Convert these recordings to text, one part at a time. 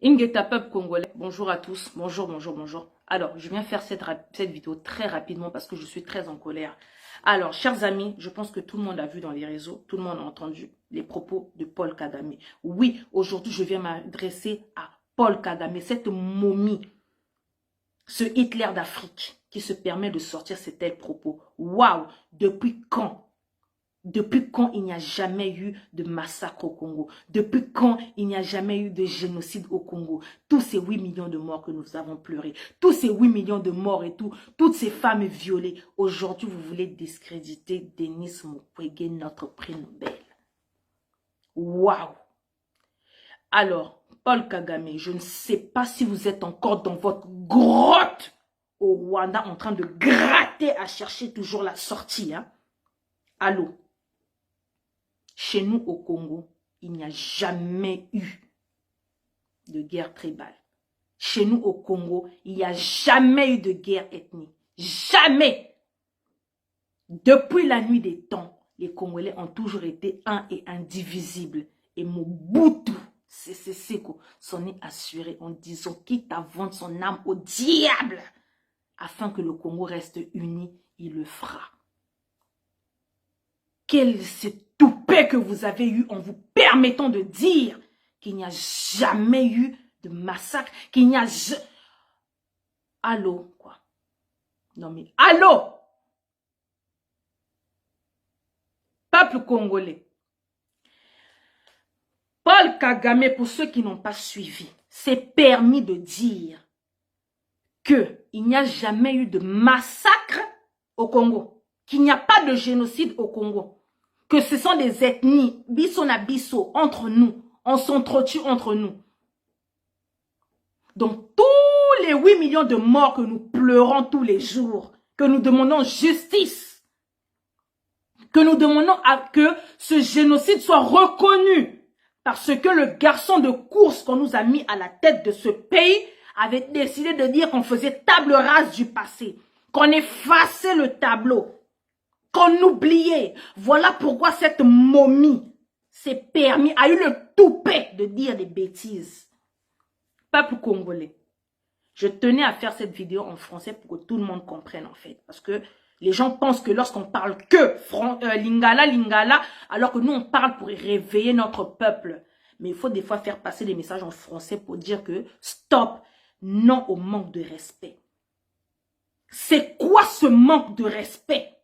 Ingeta peuple congolais, bonjour à tous, bonjour. Alors, je viens faire cette vidéo très rapidement parce que je suis très en colère. Alors, chers amis, je pense que tout le monde a vu dans les réseaux, tout le monde a entendu les propos de Paul Kagame. Oui, aujourd'hui, je viens m'adresser à Paul Kagame, cette momie, ce Hitler d'Afrique qui se permet de sortir ces tels propos. Waouh, depuis quand? Depuis quand il n'y a jamais eu de massacre au Congo? Depuis quand il n'y a jamais eu de génocide au Congo? Tous ces 8 millions de morts que nous avons pleurés, tous ces 8 millions de morts et tout, toutes ces femmes violées. Aujourd'hui, vous voulez discréditer Denis Mukwege, notre prix Nobel. Waouh! Alors, Paul Kagame, je ne sais pas si vous êtes encore dans votre grotte au Rwanda en train de gratter à chercher toujours la sortie. Hein? Allô? Chez nous au Congo, il n'y a jamais eu de guerre tribale. Chez nous au Congo, il n'y a jamais eu de guerre ethnique. Jamais. Depuis la nuit des temps, les Congolais ont toujours été un et indivisibles. Et Mobutu, Seko, s'en est assuré en disant quitte à vendre son âme au diable afin que le Congo reste uni, il le fera. Quel ce toupet que vous avez eu en vous permettant de dire qu'il n'y a jamais eu de massacre, qu'il n'y a... Allô, quoi? Non mais, allô? Peuple congolais. Paul Kagame, pour ceux qui n'ont pas suivi, s'est permis de dire qu'il n'y a jamais eu de massacre au Congo, qu'il n'y a pas de génocide au Congo, que ce sont des ethnies, biso na biso, entre nous, on s'entretue entre nous. Donc tous les 8 millions de morts que nous pleurons tous les jours, que nous demandons justice, que nous demandons que ce génocide soit reconnu, parce que le garçon de course qu'on nous a mis à la tête de ce pays avait décidé de dire qu'on faisait table rase du passé, qu'on effaçait le tableau, qu'on oubliait. Voilà pourquoi cette momie s'est permis, a eu le toupet de dire des bêtises. Peuple congolais, je tenais à faire cette vidéo en français pour que tout le monde comprenne en fait. Parce que les gens pensent que lorsqu'on parle que lingala, alors que nous on parle pour réveiller notre peuple. Mais il faut des fois faire passer des messages en français pour dire que stop, non au manque de respect. C'est quoi ce manque de respect?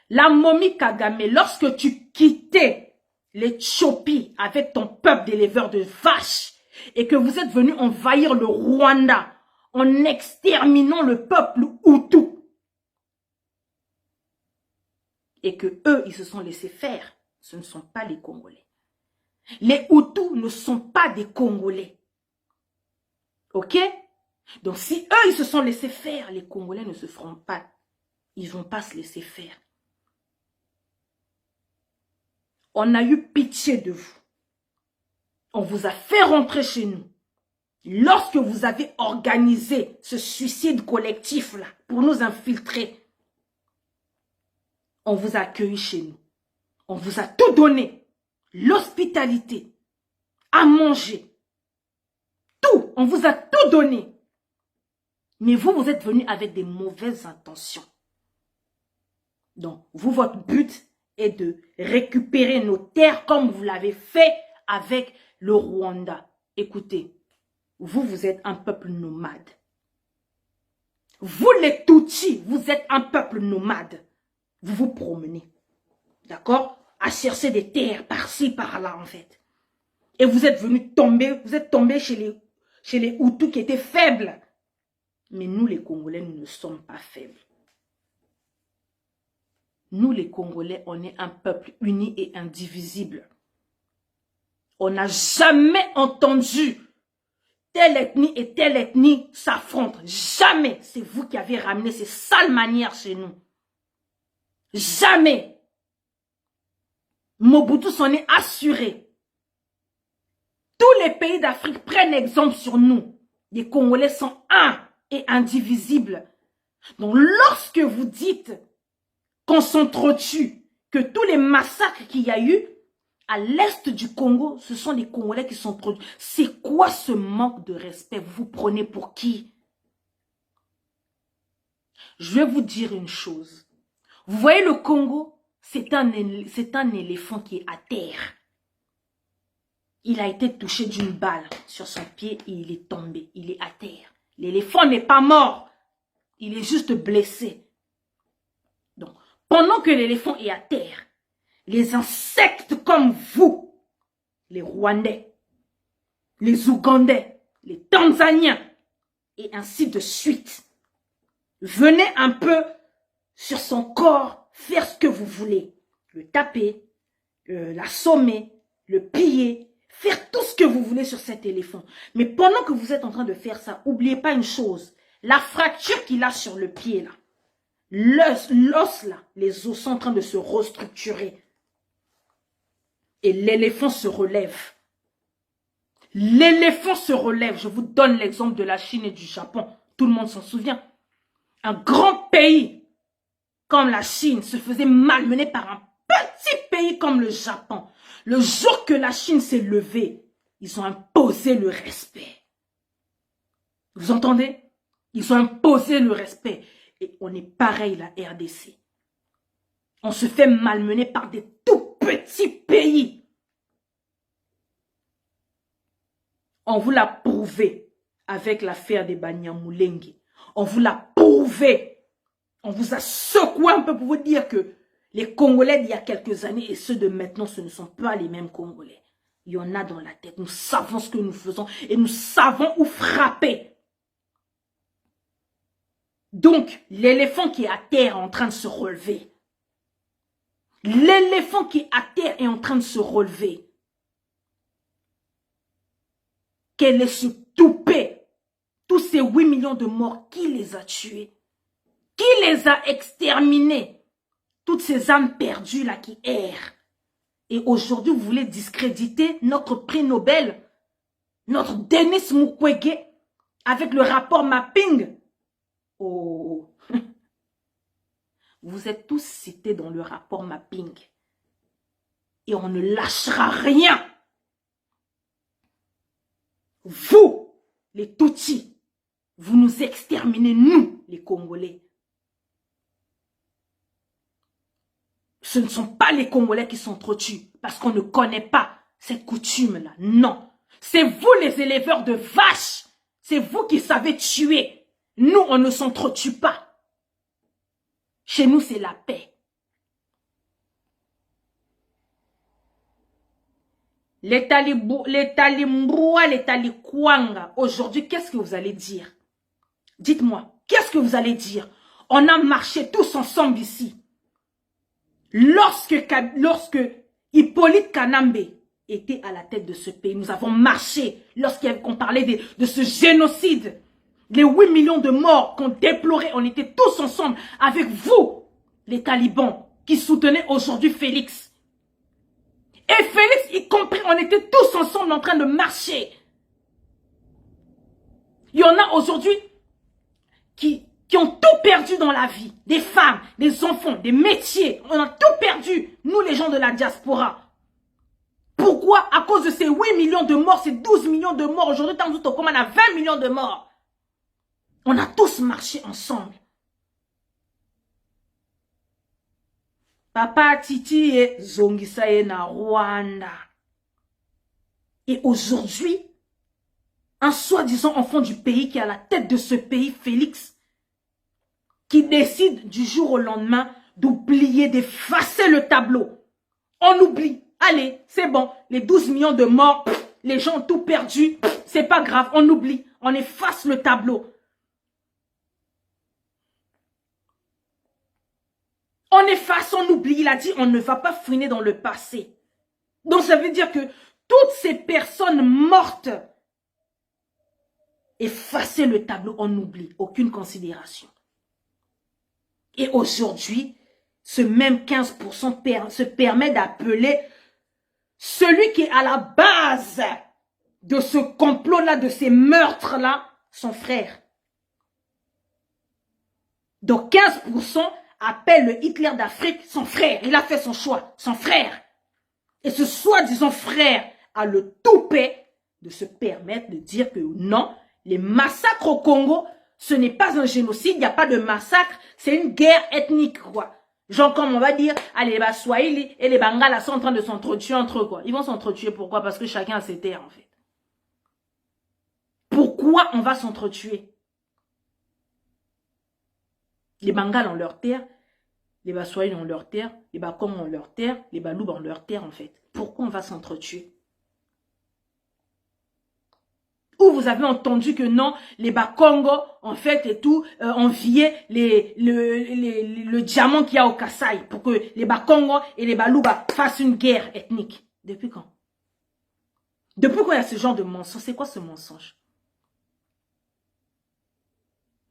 La momie Kagame, lorsque tu quittais l'Éthiopie avec ton peuple d'éleveurs de vaches et que vous êtes venu envahir le Rwanda en exterminant le peuple Hutu et que eux, ils se sont laissés faire, ce ne sont pas les Congolais. Les Hutus ne sont pas des Congolais. Ok? Donc si eux, ils se sont laissés faire, les Congolais ne se feront pas. Ils ne vont pas se laisser faire. On a eu pitié de vous. On vous a fait rentrer chez nous. Lorsque vous avez organisé ce suicide collectif-là pour nous infiltrer, on vous a accueillis chez nous. On vous a tout donné. L'hospitalité, à manger, tout. On vous a tout donné. Mais vous, vous êtes venus avec des mauvaises intentions. Donc, vous, votre but est de récupérer nos terres comme vous l'avez fait avec le Rwanda. Écoutez, vous êtes un peuple nomade. Vous, les Tutsis, vous êtes un peuple nomade. Vous vous promenez, d'accord? À chercher des terres par-ci, par-là, en fait. Et vous êtes venus tomber, vous êtes tombés chez les Hutus qui étaient faibles. Mais nous, les Congolais, nous ne sommes pas faibles. Nous, les Congolais, on est un peuple uni et indivisible. On n'a jamais entendu telle ethnie et telle ethnie s'affrontent. Jamais. C'est vous qui avez ramené ces sales manières chez nous. Jamais. Mobutu s'en est assuré. Tous les pays d'Afrique prennent exemple sur nous. Les Congolais sont un et indivisibles. Donc lorsque vous dites qu'on s'entretue, que tous les massacres qu'il y a eu, À l'est du Congo, ce sont des Congolais qui sont produits. C'est quoi ce manque de respect? Vous vous prenez pour qui? Je vais vous dire une chose. Vous voyez le Congo, c'est un éléphant qui est à terre. Il a été touché d'une balle sur son pied et il est tombé. Il est à terre. L'éléphant n'est pas mort. Il est juste blessé. Donc, pendant que l'éléphant est à terre, les insectes comme vous, les Rwandais, les Ougandais, les Tanzaniens, et ainsi de suite, venez un peu sur son corps, faire ce que vous voulez. Le taper, l'assommer, le piller, faire tout ce que vous voulez sur cet éléphant. Mais pendant que vous êtes en train de faire ça, n'oubliez pas une chose. La fracture qu'il a sur le pied là, l'os là, les os sont en train de se restructurer. Et l'éléphant se relève. L'éléphant se relève. Je vous donne l'exemple de la Chine et du Japon. Tout le monde s'en souvient. Un grand pays comme la Chine se faisait malmener par un petit pays comme le Japon. Le jour que la Chine s'est levée, ils ont imposé le respect. Vous entendez? Ils ont imposé le respect. Et on est pareil, la RDC. On se fait malmener par des tout petits pays. On vous l'a prouvé avec l'affaire des Banyamulenge. On vous l'a prouvé. On vous a secoué un peu pour vous dire que les Congolais d'il y a quelques années et ceux de maintenant, ce ne sont pas les mêmes Congolais. Il y en a dans la tête. Nous savons ce que nous faisons et nous savons où frapper. Donc, l'éléphant qui est à terre est en train de se relever. L'éléphant qui est à terre est en train de se relever. Quel est ce toupet? Tous ces 8 millions de morts, qui les a tués? Qui les a exterminés? Toutes ces âmes perdues là qui errent. Et aujourd'hui, vous voulez discréditer notre prix Nobel, notre Denis Mukwege, avec le rapport mapping. Oh, vous êtes tous cités dans le rapport mapping. Et on ne lâchera rien. Vous, les Tutsis, vous nous exterminez, nous, les Congolais. Ce ne sont pas les Congolais qui s'entretuent parce qu'on ne connaît pas cette coutume-là. Non. C'est vous les éleveurs de vaches. C'est vous qui savez tuer. Nous, on ne s'entretue pas. Chez nous, c'est la paix. Les Talimbroua, les Talikwanga, aujourd'hui, qu'est-ce que vous allez dire? Dites-moi, qu'est-ce que vous allez dire? On a marché tous ensemble ici. Lorsque Hippolyte Kanambe était à la tête de ce pays, nous avons marché lorsqu'on parlait de ce génocide. Les 8 millions de morts qu'on déplorait, on était tous ensemble avec vous, les talibans, qui soutenaient aujourd'hui Félix. Et Félix y compris, on était tous ensemble en train de marcher. Il y en a aujourd'hui qui ont tout perdu dans la vie. Des femmes, des enfants, des métiers. On a tout perdu, nous les gens de la diaspora. Pourquoi? À cause de ces 8 millions de morts, ces 12 millions de morts. Aujourd'hui, on a 20 millions de morts. On a tous marché ensemble. Papa Titi et Zongisaye na Rwanda. Et aujourd'hui, un soi-disant enfant du pays qui est à la tête de ce pays, Félix, qui décide du jour au lendemain d'oublier, d'effacer le tableau. On oublie. Allez, c'est bon. Les 12 millions de morts, les gens ont tout perdu. C'est pas grave, on oublie. On efface le tableau. On efface, on oublie. Il a dit, on ne va pas fouiner dans le passé. Donc ça veut dire que toutes ces personnes mortes, effacer le tableau, on oublie. Aucune considération. Et aujourd'hui, ce même 15% se permet d'appeler celui qui est à la base de ce complot-là, de ces meurtres-là, son frère. Donc 15% appelle le Hitler d'Afrique son frère. Il a fait son choix, son frère. Et ce soi-disant frère a le toupet de se permettre de dire que non, les massacres au Congo, ce n'est pas un génocide, il n'y a pas de massacre, c'est une guerre ethnique, quoi. Genre, comme on va dire, allez, les Baswahili et les Bangala sont en train de s'entretuer entre eux, quoi. Ils vont s'entretuer, pourquoi? Parce que chacun a ses terres, en fait. Pourquoi on va s'entretuer? Les Bangala ont leur terre, les Baswahili ont leur terre, les Bakong ont leur terre, les Baloub ont leur terre, en fait. Pourquoi on va s'entretuer? Ou vous avez entendu que non, les Bakongo, en fait, et tout, enviaient le diamant qu'il y a au Kasaï pour que les Bakongo et les Balouba fassent une guerre ethnique. Depuis quand? Depuis quand il y a ce genre de mensonge? C'est quoi ce mensonge?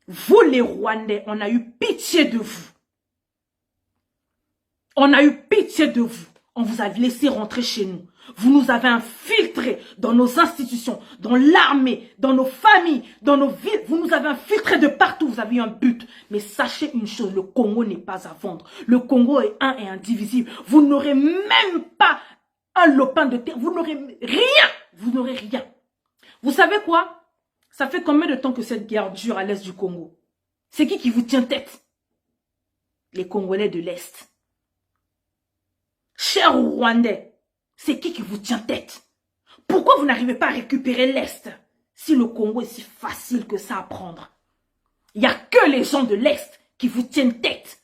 Vous, les Rwandais, on a eu pitié de vous. On a eu pitié de vous. On vous a laissé rentrer chez nous. Vous nous avez infiltrés dans nos institutions, dans l'armée, dans nos familles, dans nos villes. Vous nous avez infiltrés de partout. Vous avez eu un but. Mais sachez une chose, le Congo n'est pas à vendre. Le Congo est un et indivisible. Vous n'aurez même pas un lopin de terre. Vous n'aurez rien. Vous n'aurez rien. Vous savez quoi? Ça fait combien de temps que cette guerre dure à l'est du Congo? C'est qui vous tient tête? Les Congolais de l'Est. Chers Rwandais, c'est qui vous tient tête? Pourquoi vous n'arrivez pas à récupérer l'Est si le Congo est si facile que ça à prendre? Il n'y a que les gens de l'Est qui vous tiennent tête.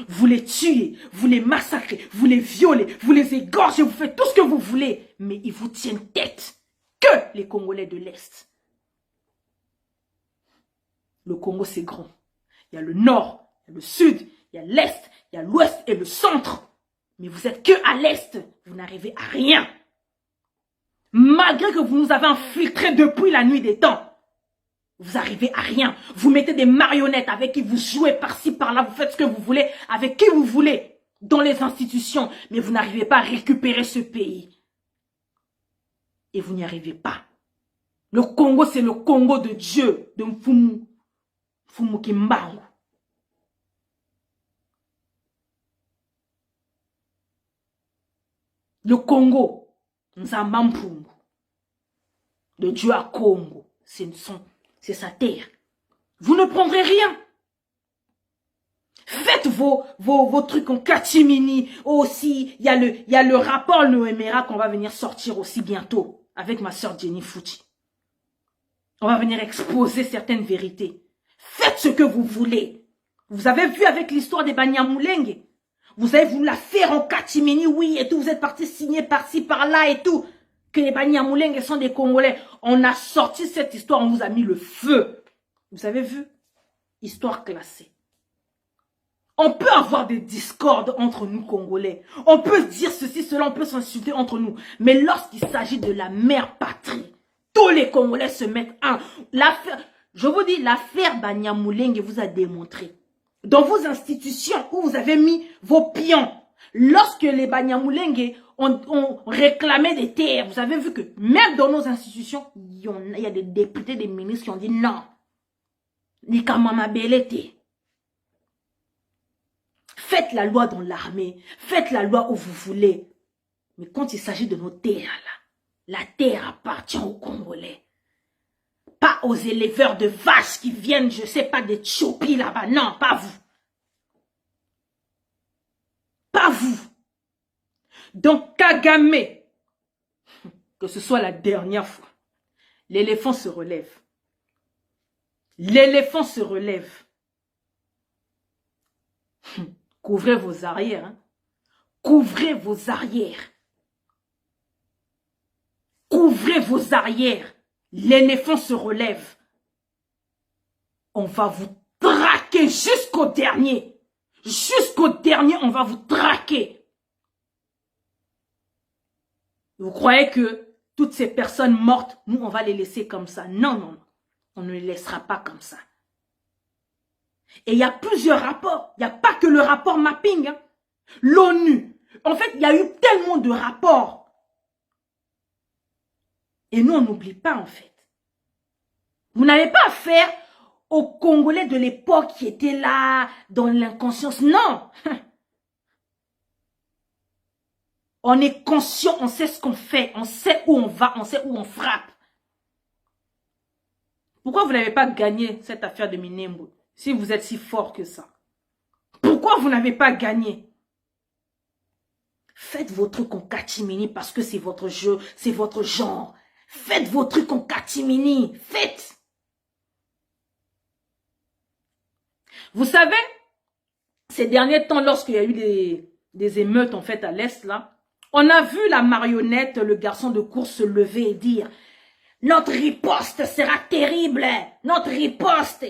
Vous les tuez, vous les massacrez, vous les violez, vous les égorgez, vous faites tout ce que vous voulez. Mais ils vous tiennent tête. Que les Congolais de l'Est. Le Congo, c'est grand. Il y a le nord, il y a le sud, il y a l'Est, il y a l'Ouest et le centre. Mais vous êtes que à l'Est. Vous n'arrivez à rien. Malgré que vous nous avez infiltrés depuis la nuit des temps. Vous arrivez à rien. Vous mettez des marionnettes avec qui vous jouez par-ci, par-là. Vous faites ce que vous voulez avec qui vous voulez dans les institutions. Mais vous n'arrivez pas à récupérer ce pays. Et vous n'y arrivez pas. Le Congo, c'est le Congo de Dieu, de Mfumu. Mfumu Kimbangu. Le Congo, Nzambampungu, de Dieu à Congo, c'est sa terre. Vous ne prendrez rien. Faites vos trucs en catimini. Aussi, il y a le rapport Noéméra qu'on va venir sortir aussi bientôt avec ma soeur Jenny Fouti. On va venir exposer certaines vérités. Faites ce que vous voulez. Vous avez vu avec l'histoire des Banyamulenge. Vous avez voulu la faire en catimini, oui, et tout. Vous êtes parti signer par-ci, par-là et tout. Que les Banyamulenge sont des Congolais. On a sorti cette histoire, on vous a mis le feu. Vous avez vu? Histoire classée. On peut avoir des discordes entre nous Congolais. On peut dire ceci, cela, on peut s'insulter entre nous. Mais lorsqu'il s'agit de la mère patrie, tous les Congolais se mettent un. Je vous dis, l'affaire Banyamulenge vous a démontré. Dans vos institutions où vous avez mis vos pions, lorsque les Banyamulenge ont réclamé des terres, vous avez vu que même dans nos institutions, il y a des députés, des ministres qui ont dit non. Nikamama Belete. Faites la loi dans l'armée, faites la loi où vous voulez. Mais quand il s'agit de nos terres, là, la terre appartient aux Congolais. Pas aux éleveurs de vaches qui viennent, je sais pas, des Tchopis là-bas. Non, pas vous. Pas vous. Donc Kagame, que ce soit la dernière fois, l'éléphant se relève. L'éléphant se relève. Couvrez vos arrières. Hein. Couvrez vos arrières. Couvrez vos arrières. L'éléphant se relève. On va vous traquer jusqu'au dernier. Jusqu'au dernier, on va vous traquer. Vous croyez que toutes ces personnes mortes, nous, on va les laisser comme ça? Non, non, non. On ne les laissera pas comme ça. Et il y a plusieurs rapports. Il n'y a pas que le rapport mapping. Hein. L'ONU. En fait, il y a eu tellement de rapports. Et nous, on n'oublie pas, en fait. Vous n'avez pas affaire aux Congolais de l'époque qui étaient là, dans l'inconscience. Non. On est conscient, on sait ce qu'on fait, on sait où on va, on sait où on frappe. Pourquoi vous n'avez pas gagné cette affaire de Minembo si vous êtes si fort que ça? Pourquoi vous n'avez pas gagné? Faites vos trucs en catimini parce que c'est votre jeu, c'est votre genre. Faites vos trucs en catimini. Faites. Vous savez, ces derniers temps, lorsqu'il y a eu des émeutes en fait à l'Est, là, on a vu la marionnette, le garçon de course se lever et dire « Notre riposte sera terrible, notre riposte !»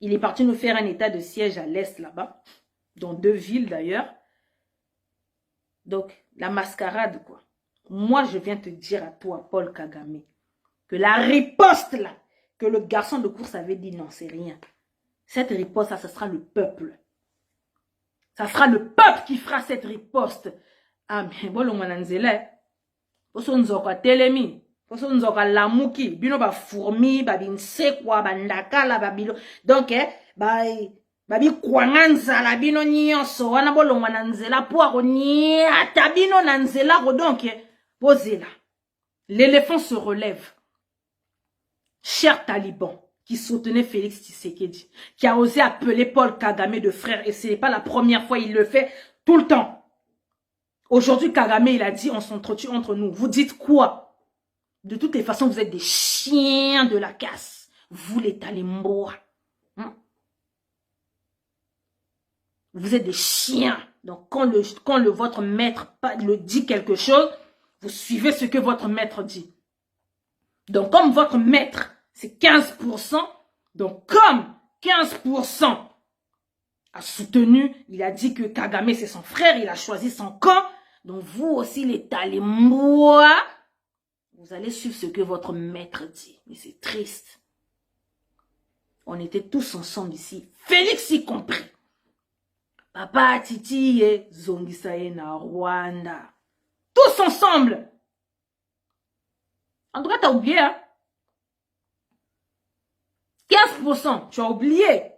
Il est parti nous faire un état de siège à l'Est là-bas, dans 2 villes d'ailleurs. Donc, la mascarade quoi. Moi, je viens te dire à toi, Paul Kagame, que la riposte là, que le garçon de course avait dit non, c'est rien. Cette riposte, ça, ce sera le peuple. Ça sera le peuple qui fera cette riposte. Ah, mais bon, on a nzela. Poso nzoka telemi. Poso nzoka lamuki. Bino ba fourmi, ba binsekwa, ba ndakala, ba bilo. Donc, babi kwanganza la bino nyonso. Wana bolo wana nzela poaro ata bino na nzela. Donc, posez là. L'éléphant se relève. Cher taliban qui soutenait Félix Tshisekedi, qui a osé appeler Paul Kagame de frère, et ce n'est pas la première fois, il le fait tout le temps. Aujourd'hui, Kagame, il a dit, on s'entretue entre nous. Vous dites quoi? De toutes les façons, vous êtes des chiens de la casse. Vous, les talimboa. Vous êtes des chiens. Donc, quand votre maître le dit quelque chose, vous suivez ce que votre maître dit. Donc, comme votre maître, c'est 15%, donc comme 15% a soutenu, il a dit que Kagame, c'est son frère, il a choisi son camp, donc vous aussi, les talimboa, vous allez suivre ce que votre maître dit. Mais c'est triste. On était tous ensemble ici, Félix y compris. Papa, Titi et Zongisaye na Rwanda. Tous ensemble. En tout cas, t'as oublié, hein? 15%, tu as oublié.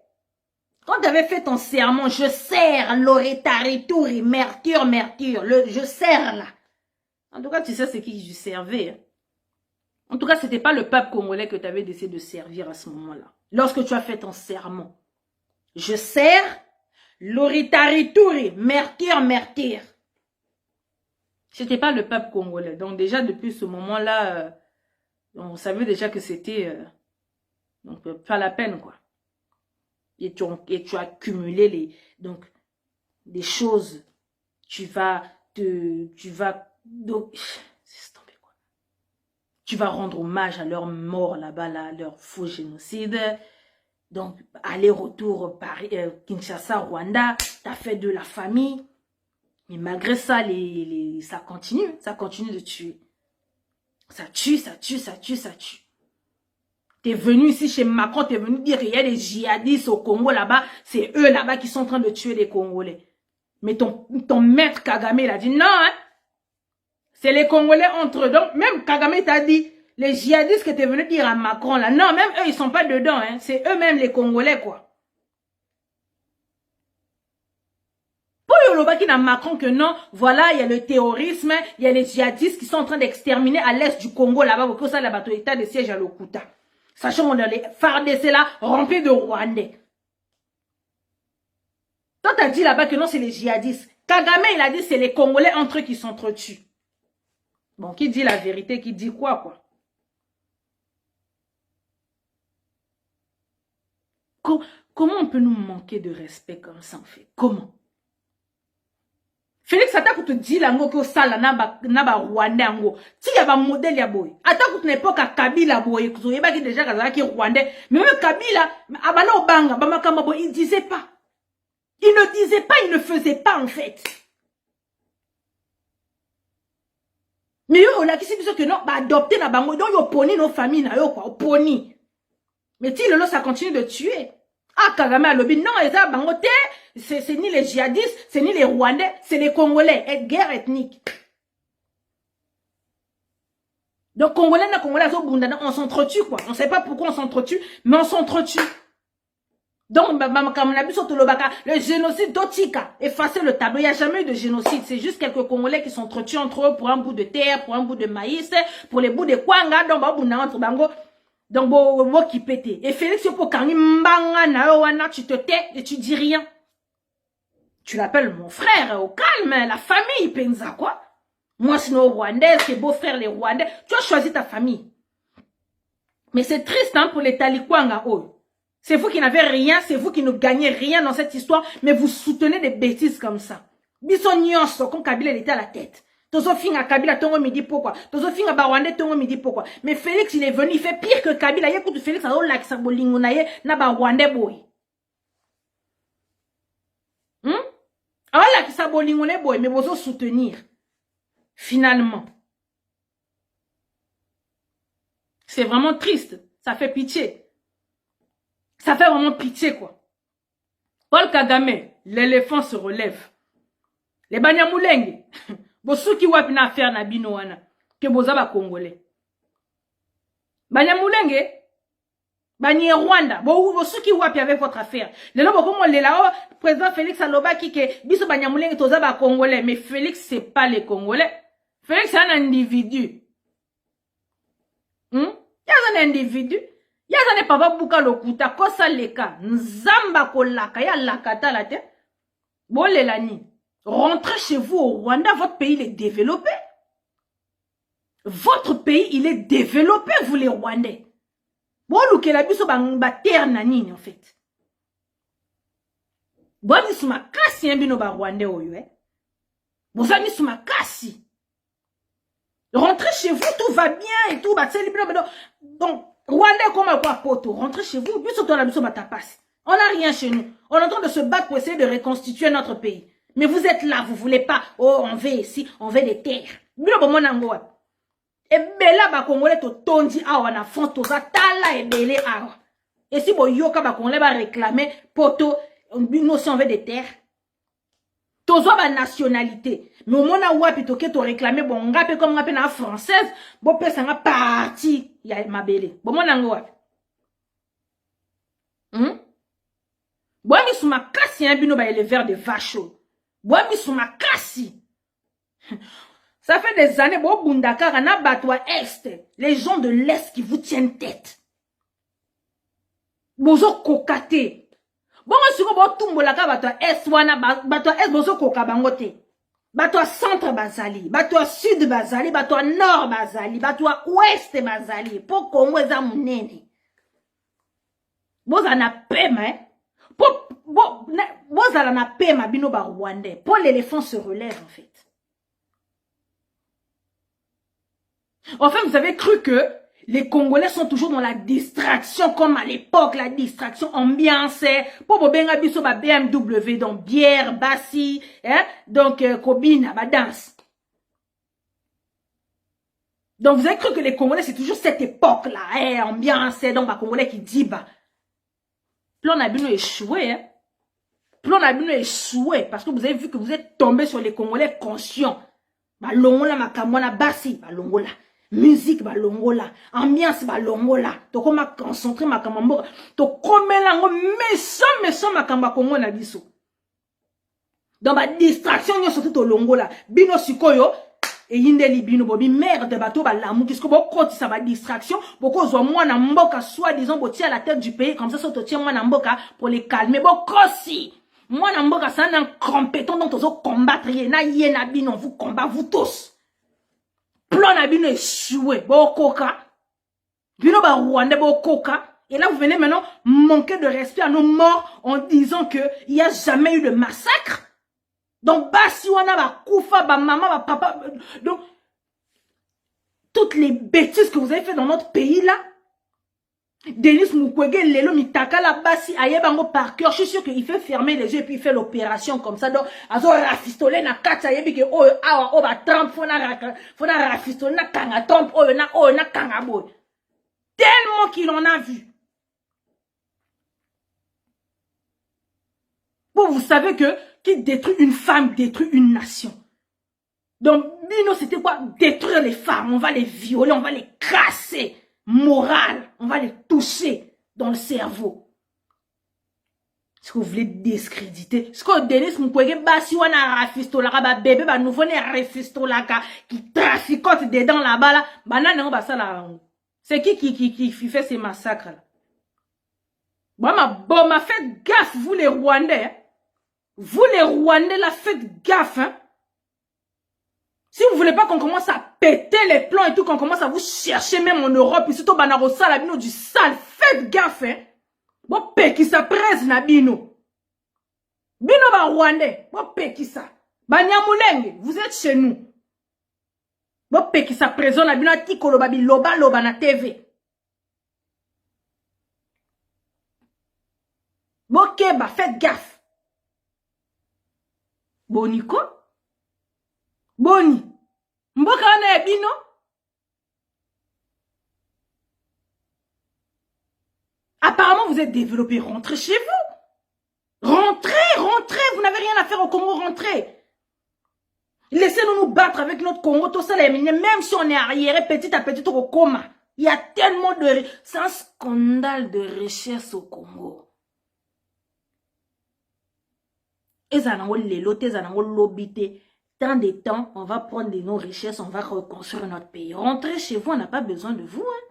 Quand tu avais fait ton serment, je sers l'orétarituri, mercure, je sers là. En tout cas, tu sais ce qui je servais. Hein? En tout cas, ce n'était pas le peuple congolais que tu avais décidé de servir à ce moment-là. Lorsque tu as fait ton serment, je sers l'orétarituri, mercure. Ce n'était pas le peuple congolais. Donc déjà, depuis ce moment-là, on savait déjà que c'était... donc, pas la peine, quoi. Et tu as accumulé des choses. Donc, quoi. Tu vas rendre hommage à leur mort là-bas, là, à leur faux génocide. Donc, aller-retour Kinshasa, Rwanda, t'as fait de la famille. Mais malgré ça, ça continue de tuer. Ça tue. T'es venu ici chez Macron, t'es venu dire qu'il y a des djihadistes au Congo là-bas. C'est eux là-bas qui sont en train de tuer les Congolais. Mais ton maître Kagame, il a dit non, hein. C'est les Congolais entre eux. Donc, même Kagame t'a dit, les djihadistes que t'es venu dire à Macron là, non, même eux, ils sont pas dedans, hein. C'est eux-mêmes les Congolais, quoi. Pour le dans Macron que non, voilà, il y a le terrorisme, il y a les djihadistes qui sont en train d'exterminer à l'est du Congo là-bas, pour que ça, la bateau état de siège à Lokuta. Sachant qu'on a les FARDC là, remplis de Rwandais. Toi, t'as dit là-bas que non, c'est les djihadistes. Kagame, il a dit c'est les Congolais entre eux qui s'entretuent. Bon, qui dit la vérité, qui dit quoi? Comment on peut nous manquer de respect comme ça, en fait? Comment? Félix Atako te dit là que ça là naba Rwandais ango. Si y a un modèle ya boy. Atako n'époque à Kabila boy. Kuzo yeba qui déjà kaza qui Rwandais. Mais même Kabila, abala obanga, bamakamba boy, il disait pas. Il ne disait pas, il ne faisait pas en fait. Mais yo la qui c'est que non, bah adopter na bango donc yo poni nos familles na yo quoi, poni. Mais ti lolo ça continue de tuer. Ah Kagame a lobby non, eza bango te. C'est ni les djihadistes, c'est ni les Rwandais, c'est les Congolais. Et guerre ethnique. Donc, Congolais, on s'entretue, quoi. On ne sait pas pourquoi on s'entretue, mais on s'entretue. Donc, le génocide d'Otika, effacer le tableau. Il n'y a jamais eu de génocide. C'est juste quelques Congolais qui s'entretuent entre eux pour un bout de terre, pour un bout de maïs, pour les bouts de kwanga, donc, qui pète. Et Félix, pour quand tu te tais et tu dis rien. Tu l'appelles mon frère, au calme, la famille, pensa quoi. Moi, sinon, Rwandais, c'est beau-frère, les Rwandais. Tu as choisi ta famille. Mais c'est triste, hein, pour les Talikwanga, oh. C'est vous qui n'avez rien, c'est vous qui ne gagnez rien dans cette histoire, mais vous soutenez des bêtises comme ça. Bison nyonso, quand Kabila était à la tête. Tozo finga Kabila tongo midi pourquoi? Tozo finga Barwande tongo midi pourquoi? Mais Félix, il est venu, il fait pire que Kabila. Écoute, Félix, a la kisa bolingo na ye, na Barwande boy. A la kisa bolingo na boy, mais vous soutenir. Finalement. C'est vraiment triste. Ça fait pitié. Ça fait vraiment pitié, quoi. Paul Kagame, l'éléphant se relève. Les Banyamulenge, bosu ki wapi na affaire na bino wana, ke boza ba Congolais. Banyamulenge, Banye Rwanda, bosu ki wapi avec votre affaire. Le nom beaucoup le là, président Félix Aloba qui que biso Banyamulenge toza ba Congolais, mais Félix c'est pas les Congolais. Félix c'est un individu. Il y a un individu. Yazane papa buka lokuta kosa leka nzamba kolaka ya lakata la te bolelani rentrez chez vous au Rwanda, votre pays il est développé. Votre pays il est développé, vous les Rwandais. Bolukela biso ba terre na nini en fait. Boni suma kasi mbino ba Rwandais oyo Bozani suma kasi. Rentrez chez vous, tout va bien et tout ba tseli bino donc Rwandais comme quoi poto, rentrez chez vous, on n'a rien chez nous. On est en train de se battre pour essayer de reconstituer notre pays. Mais vous êtes là, vous voulez pas, oh on veut ici, on veut des terres. Et bela ba Congolais to tondi awa na fond toza tala et belé awa. Et si bo yoka ba Congolais ba réclamer poto, nous aussi on veut des terres. Tozo ba nationalité. Mais au moment où wapi toke to réclamer bon ngape comme ngape na française, bo pesa nga parti ya mabele. Bon mona ngo wapi. Boami suma kasi bino ba éleveur de vaches. Boami suma kasi. Ça fait des années bo bundaka na batwa est, les gens de l'est qui vous tiennent tête. Bozo kokate. Bon, si vous avez tout le monde, bateau est bozo koka bangote. Bateau centre bazali, bateau sud bazali, bateau nord bazali, bateau ouest bazali. Pour qu'on vous a mounene. Bozo na pema, bozo na pema bino ba Rwandais. Pour l'éléphant se relève en fait. En fait, vous avez cru que les Congolais sont toujours dans la distraction comme à l'époque, la distraction ambiance. Pour benga biso ba BMW, donc bière, bassi, donc kobina, ba danse. Donc vous avez cru que les Congolais c'est toujours cette époque-là, ambiance, donc ba Congolais qui dit bah. Plan Nabino échoué, Plan Nabino échoué parce que vous avez vu que vous êtes tombé sur les Congolais conscients. Ba longola makamona bassi, ba longola. Musique ba longola, ambiance ba longola, to koma concentrer makambo, to komelango méchant makamba kongo na biso. Dans ba distraction nyo surtout to longola, bino sikoyo e yindeli bino bobi merde bato ba lamu kisko bo koti sa ba distraction, boko zo mwana mboka soit disons botia à la tête du pays comme ça so to tient mwana mboka pour les calmer bo kosi. Mwana mboka c'est un compétent dont ozo combattre na yena bino vous combat vous tous. Plan na bino échoué, bo koka. Bino ba Rwanda bo koka. Et là, vous venez maintenant manquer de respect à nos morts en disant que il n'y a jamais eu de massacre. Donc, basi wana ba koufa, ba maman, ba papa. Donc, toutes les bêtises que vous avez fait dans notre pays là. Denis Mukwege, Lelo Mitaka, la basi, ayebango par cœur. Je suis sûr qu'il fait fermer les yeux et puis il fait l'opération comme ça. Donc, azo rafistolé na kata ayebi que oh awa oh ba Trump fona rafistolé na kanga Trump oh na kanga boy. Tellement qu'il en a vu. Bon, vous savez que qui détruit une femme détruit une nation. Donc, Bino, c'était quoi? Détruire les femmes. On va les violer, on va les casser. Morale, on va les toucher dans le cerveau. Est-ce que vous voulez discréditer? Est-ce que Denis Mukwege basi wana rafistolaka ba bébé ba nouveau né rafistolaka qui traficote dedans là-bas là? Banane on basa là. C'est qui fait ces massacres là? Bon, ma faites gaffe vous les Rwandais. Hein? Vous les Rwandais là faites gaffe hein. Si vous voulez pas qu'on commence à péter les plans et tout, qu'on commence à vous chercher même en Europe, et surtout Banarosa, la bino du sale, faites gaffe, hein. Bon, qui ça presse na bino. Bino ba Rwandais, bon, qui ça. Banyamulenge, vous êtes chez nous. Bon, qui ça présente na bino, tikolo babi loba na TV. Bon, bah, faites gaffe. Boniko? Boni. Mboka wana ebino. Apparemment, vous êtes développé. Rentrez chez vous. Rentrez. Vous n'avez rien à faire au Congo. Rentrez. Laissez-nous nous battre avec notre Congo. Tout ça, même si on est arriéré petit à petit au coma. Il y a tellement de... C'est un scandale de richesse au Congo. Et ça n'a pas l'éloté, ça n'a pas l'obité. Tant de temps, on va prendre de nos richesses, on va reconstruire notre pays. Rentrez chez vous, on n'a pas besoin de vous. Hein.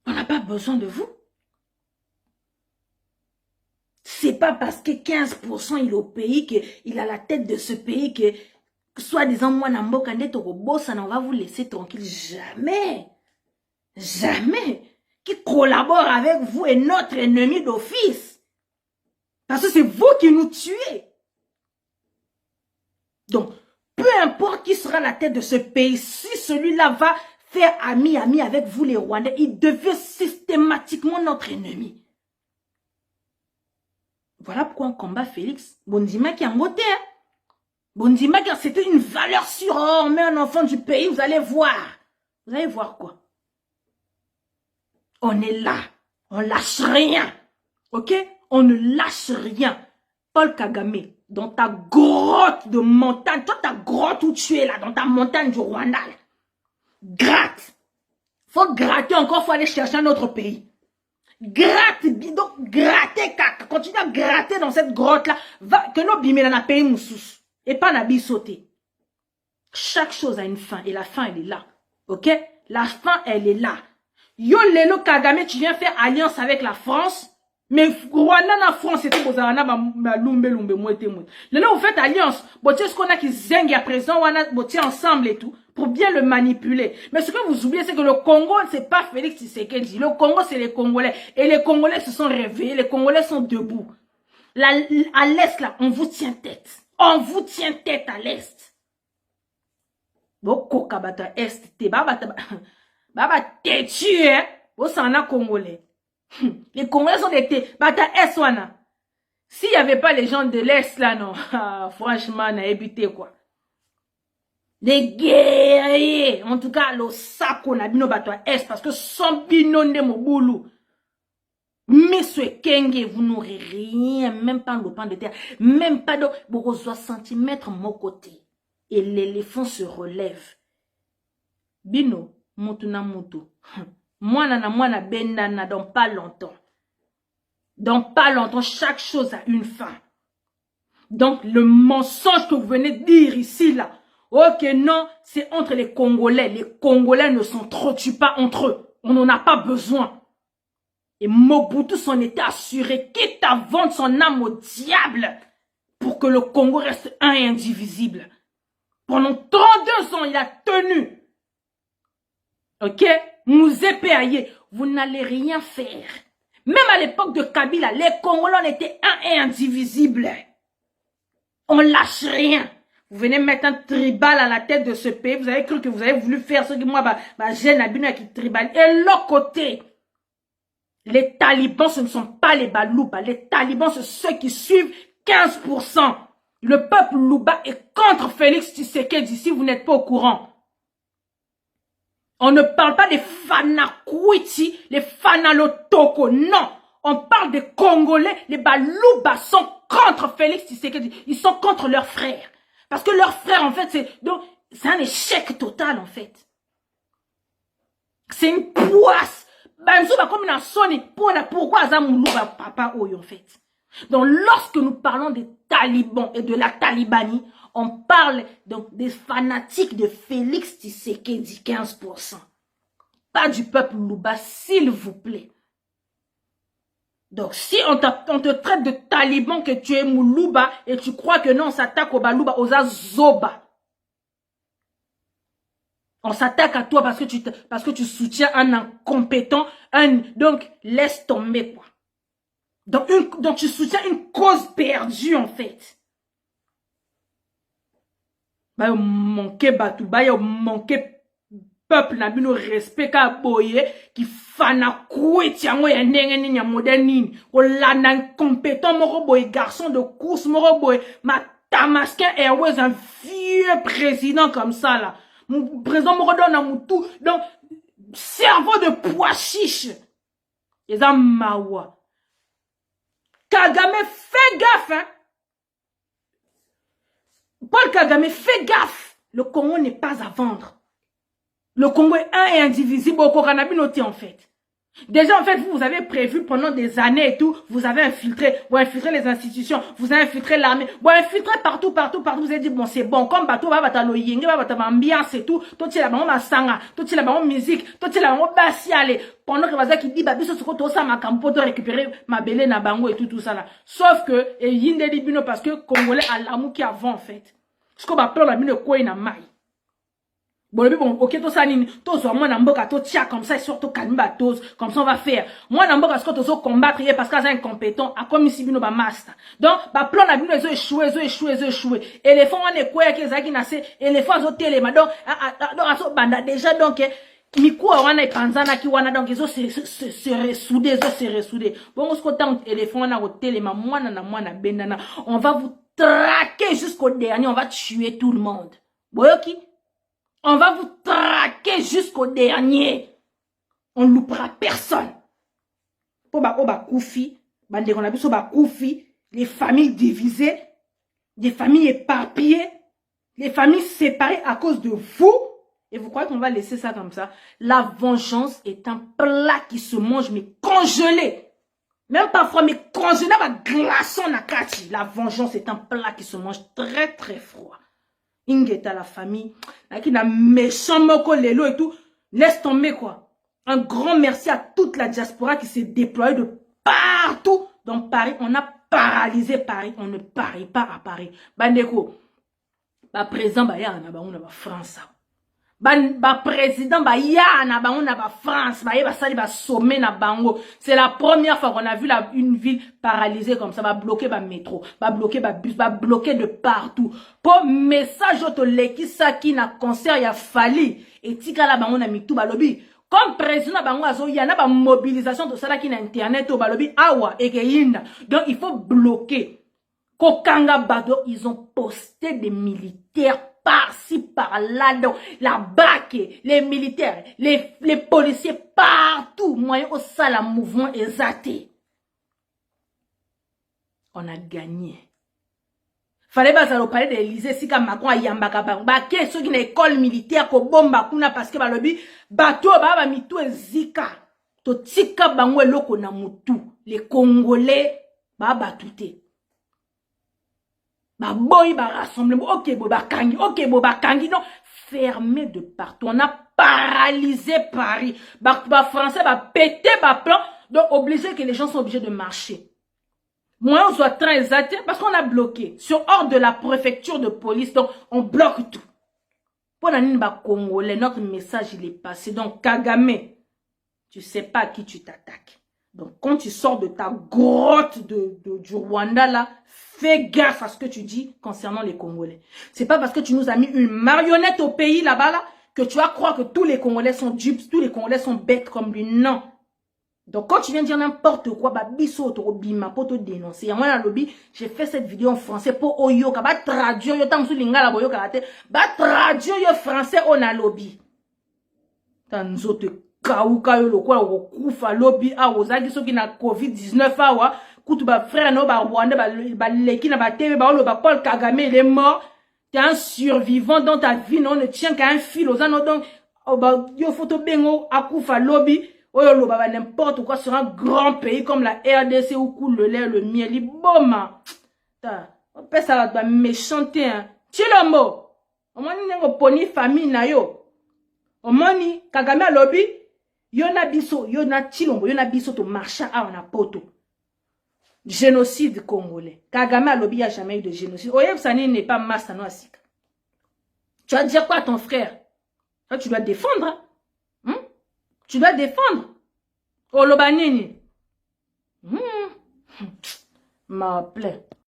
On n'a pas besoin de vous. C'est pas parce que 15% il est au pays, qu'il a la tête de ce pays, que soi-disant, moi, Nambo, Kandé, Torobo, ça n'en va vous laisser tranquille. Jamais. Jamais. Qui collabore avec vous et notre ennemi d'office. Parce que c'est vous qui nous tuez. Donc, peu importe qui sera la tête de ce pays, si celui-là va faire ami avec vous les Rwandais, il devient systématiquement notre ennemi. Voilà pourquoi on combat Félix. Bondima qui a moté. Hein? Bondima qui c'était une valeur sûre. Oh, on met un enfant du pays, vous allez voir. Vous allez voir quoi? On est là. On lâche rien. Ok? On ne lâche rien. Paul Kagame, dans ta grotte de montagne, toi ta grotte où tu es là, dans ta montagne du Rwanda, là, gratte. Faut gratter encore, faut aller chercher un autre pays. Gratte, donc gratter, continue à gratter dans cette grotte-là, que nos bimé dans un pays moussous, et pas nabi sauter. Chaque chose a une fin, et la fin elle est là. Ok? La fin elle est là. Yo Lelo Kagame, tu viens faire alliance avec la France. Mais Rwanda na France c'était bozana ba lumbe moi était moi. Là vous faites alliance, botiez ce qu'on a qui zengue à présent on a botiez ensemble et tout pour bien le manipuler. Mais ce que vous oubliez c'est que le Congo c'est pas Félix Tshisekedi, le Congo c'est les Congolais et les Congolais se sont réveillés, les Congolais sont debout. Là à l'est là, on vous tient tête. On vous tient tête à l'est. Boko kabata est te baba têtu hein. Vous s'en a Congolais. Les Congolais sont des bata S1. S'il n'y avait pas les gens de l'Est là, non. Franchement, on a évité quoi. Les guerriers. En tout cas, le sac on a bino bata S parce que sans binon de moboulou. Monsieur Kenge, vous n'aurez rien, même pas le pan de terre, même pas de 60 cm mon côté. Et l'éléphant se relève. Bino, motuna moto. Moi, bendana, dans pas longtemps. Dans pas longtemps, chaque chose a une fin. Donc, le mensonge que vous venez de dire ici, là, ok, non, c'est entre les Congolais. Les Congolais ne s'entretuent pas entre eux. On n'en a pas besoin. Et Mobutu s'en était assuré, quitte à vendre son âme au diable, pour que le Congo reste un et indivisible. Pendant 32 ans, il a tenu. Ok? Mouzé-Péaillé, vous n'allez rien faire. Même à l'époque de Kabila, les Congolais on était un et indivisible. On lâche rien. Vous venez mettre un tribal à la tête de ce pays. Vous avez cru que vous avez voulu faire ce que moi, j'ai Nabino qui tribal. Et l'autre côté, les talibans, ce ne sont pas les Balouba. Les talibans, c'est ceux qui suivent 15%. Le peuple Louba est contre Félix Tshisekedi, si vous n'êtes pas au courant. On ne parle pas des Fanakwiti, les Fanalotoko, non. On parle des Congolais, les Balouba sont contre Félix Tshisekedi. Ils sont contre leurs frères. Parce que leurs frères, en fait, c'est un échec total, en fait. C'est une poisse. Bamso ba comme na soni pourquoi aza muluba papa oyo en fait. Donc lorsque nous parlons des talibans et de la talibanie, on parle donc des fanatiques de Félix Tshisekedi 15%. Pas du peuple Luba, s'il vous plaît. Donc si on te traite de taliban que tu es Moulouba et tu crois que non, on s'attaque au Balouba, aux Azoba. On s'attaque à toi parce que tu soutiens un incompétent, donc laisse tomber quoi. Donc tu soutiens une cause perdue en fait. Bah manquer batou, bah manquer peuple na bino respect ka boye qui fana koueti yango ya ndenge nini ya modernini o landa incompétent moko boye garçon de course moko boye ma Damascus Airways un vieux président comme ça là. Président moko donne mutu donc cerveau de pois chiche. Les mawa. Kagame fais gaffe hein. Paul Kagame fais gaffe. Le Congo n'est pas à vendre. Le Congo est un et indivisible au Koranabinoté en fait. Déjà en fait vous avez prévu pendant des années et tout, vous avez infiltré, vous infiltrez les institutions, vous avez infiltré l'armée, vous infiltrez partout, vous avez dit bon c'est bon, comme bateau va batalo yenge, va batalo ambiance et tout, toi tu es là-bas ma sanga, toi tu es là-bas musique, toi tu es là-bas basiale, pendant que vas qui dit bah biso soko to ça ma campo to récupérer ma belé na bango et tout ça là. Sauf que et yinde libino parce que Congolais à l'amour qui avant en fait. Ce qu'on va peur la mine quoi ina mai. Bon, ok, tout ça, moi, n'amboka, tout tia comme ça, et surtout, calme, comme ça, on va faire. Moi, n'amboka, ce qu'on doit combattre, parce qu'il est incompétent, à comme ici, bino, ba master. Donc, ba plan, la bino, ils ont échoué. Éléphant, on est quoi, qu'ils ont nassé, éléphant, ils ont téléma. Donc, banda, déjà, donc, Miku, on a panzana, qui wana, donc, ils ont se ressoudé. Bon, ce qu'on tente, éléphant, on a au téléma, moi, na, benana. On va vous traquer jusqu'au dernier, on va tuer tout le monde. Boyoki? On va vous traquer jusqu'au dernier. On ne loupera personne. Les familles divisées, les familles éparpillées, les familles séparées à cause de vous. Et vous croyez qu'on va laisser ça comme ça? La vengeance est un plat qui se mange, mais congelé. Même parfois, mais congelé, glaçon na kati. La vengeance est un plat qui se mange très très froid. Ingeta la famille, qui n'a méchant moko lelo et tout, laisse tomber quoi. Un grand merci à toute la diaspora qui s'est déployée de partout dans Paris. On a paralysé Paris, on ne parie pas à Paris. Bandeko, ba président ba ya na ba on na ba France. Ba président ba ya na ba on na ba France, ba sali ba sommet na bango. C'est la première fois qu'on a vu une ville paralysée comme ça, ba bloquer ba métro, ba bloquer ba bus, ba bloquer de partout. Pour message auto leki sa qui na concert ya fali et tika la ba on a mis tout ba lobby. Comme président bango azo y en a ba mobilisation de ça là qui na internet au ba lobby awa et yinda. Donc il faut bloquer. Kokanga Bado, ils ont posté des militaires par-ci, par-là, donc la BAC, les militaires, les policiers, partout, moyen au sale mouvement exaté. On a gagné. Fallait pas parler de l'Élysée, si comme Macron a yambaka baké, ceux qui n'ont école militaire, ko bomba kuna parce que balobi, bateau ba mitou et zika. To tika bango eloko na mutu. Les Congolais, ba batouté. Bah boy bah rassemblement ok bo kangi non fermé de partout on a paralysé Paris bah français bah pété bah plan donc obligé que les gens sont obligés de marcher. Moi on soit très exact parce qu'on a bloqué sur ordre de la préfecture de police donc on bloque tout. Pour la ligne bah congolais notre message il est passé donc Kagame tu sais pas à qui tu t'attaques. Donc quand tu sors de ta grotte du Rwanda là, fais gaffe à ce que tu dis concernant les Congolais. C'est pas parce que tu nous as mis une marionnette au pays là-bas là, que tu vas croire que tous les Congolais sont dupes, tous les Congolais sont bêtes comme lui. Non. Donc quand tu viens dire n'importe quoi, bah biso to bima pour te dénoncer. Moi dans le lobby, j'ai fait cette vidéo en français pour oyoka, bah traduire yo tam su lingala boyo karate, bah traduire yo français on a lobby. Tanzote kauka yo lokwa okufa lobby a ozaki soki na COVID-19 awa kutu ba frère no ba Rwanda ba leki na ba TV ba lo ba Paul Kagame il est mort. Tu es un survivant dans ta vie, non, ne tient qu'à un fil aux anneaux donc ba yo photo bengo akufa lobby Oyo lobaba n'importe quoi sur un grand pays comme la RDC où coule le lait, le miel. Iboma. On peut ça va méchanter, hein. Chilombo. Au moins, n'y poni famille na yo. Au moins, Kagame lobby. Yona biso, yona chilombo, yona biso to marchand à on a poto. Génocide congolais. Kagame lobby a jamais eu de génocide. Oyeb Sani n'est pas masse à Sika. Tu vas dire quoi à ton frère? Là, tu dois défendre. Hein? Tu dois défendre. Oh, Lobanini. Ma plaie.